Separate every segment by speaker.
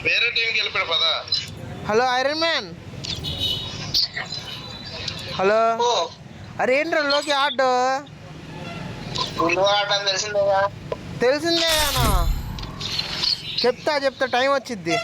Speaker 1: వేరే టీంకి వెళ్ళిపోయాడు పదా.
Speaker 2: Hello iron man. హలో. అరే ఏంట్రా లోకి ఆటో తెలిసిందే అన్నా. చెప్తా టైం వచ్చిద్ది.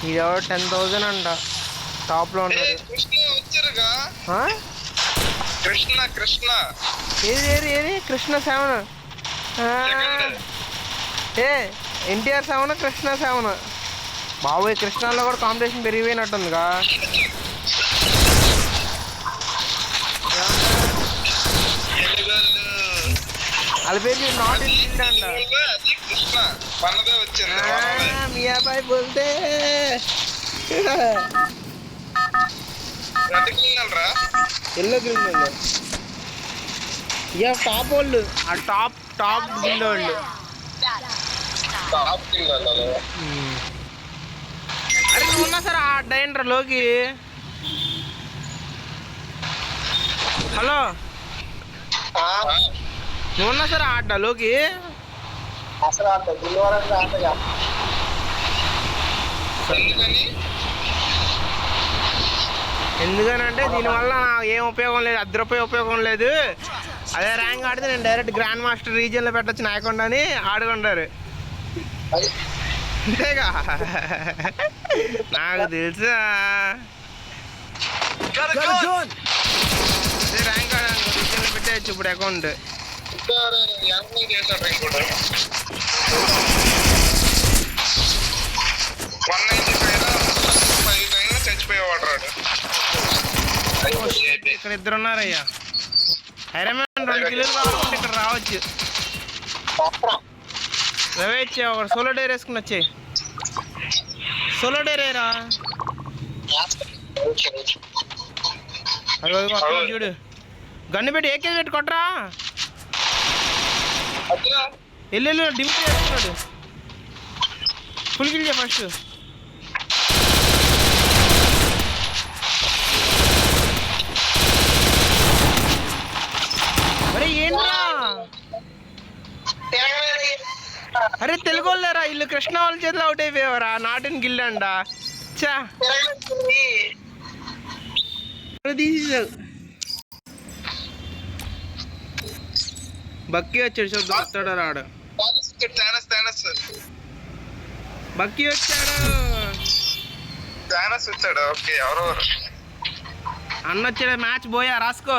Speaker 2: ఇదెవరో 10,000 అంట టాప్ లో ఉన్నాడు. ఏది కృష్ణ 7 ఎన్టీఆర్ 7 కృష్ణ 7. బాబోయ్ కృష్ణలో కూడా కాంపిటీషన్ పెరిగిపోయినట్టుందిగా. వాళ్ళ పేరు నాట్ ఇన్ అంట. మీ అబ్బాయి బోల్తే ఎల్లో గ్రీన్ వాళ్ళు టాప్ వాళ్ళు. ఆ టాప్ గిల్ వాళ్ళు. అరే నువ్వు ఉన్నా సార్ ఆ డైండ్రా లోకి. హలో నువ్వు ఉన్నా సార్ ఆ లోకి. ఎందుకనంటే దీనివల్ల నాకు ఏం ఉపయోగం లేదు, 10 రూపాయలు ఉపయోగం లేదు. అదే ర్యాంక్ ఆడితే నేను డైరెక్ట్ గ్రాండ్ మాస్టర్ రీజియన్లో పెట్టచ్చు నాయకుండా అని ఆడుకుంటారు. అంతేగా నాకు తెలుసా. అదే ర్యాంక్ ఆడాను రీజియన్లో పెట్టేయచ్చు ఇప్పుడు అకౌంట్. ఇక్కడ 2 ఉన్నారయ్యా. ఐరన్ మ్యాన్ 2 కిలోలు కావాలంటే ఇక్కడ రావచ్చు. రవి ఇచ్చా ఒక సోలో డైర్ వేసుకుని వచ్చాయి. సోలో డైరేరా అది చూడు. గన్ను పెట్టి ఏకే పెట్టి కొట్టరా. ఎల్లు డిమిట్ చేస్తున్నాడు. ఫుల్ కిల్ చేయ ఫస్ట్. అరే ఏంట్రా అరే తెలుగు వాళ్ళరా వీళ్ళు కృష్ణ వాళ్ళ చేతిలో అవుట్ అయిపోయేవారా. నాట్ ఇన్ గిల్ అంట. చా బక్కీ వచ్చాడు చూద్దాం వస్తాడా రాడు. బక్కీ వచ్చాడు. అన్న వచ్చాడు. మ్యాచ్ పోయా రాసుకో.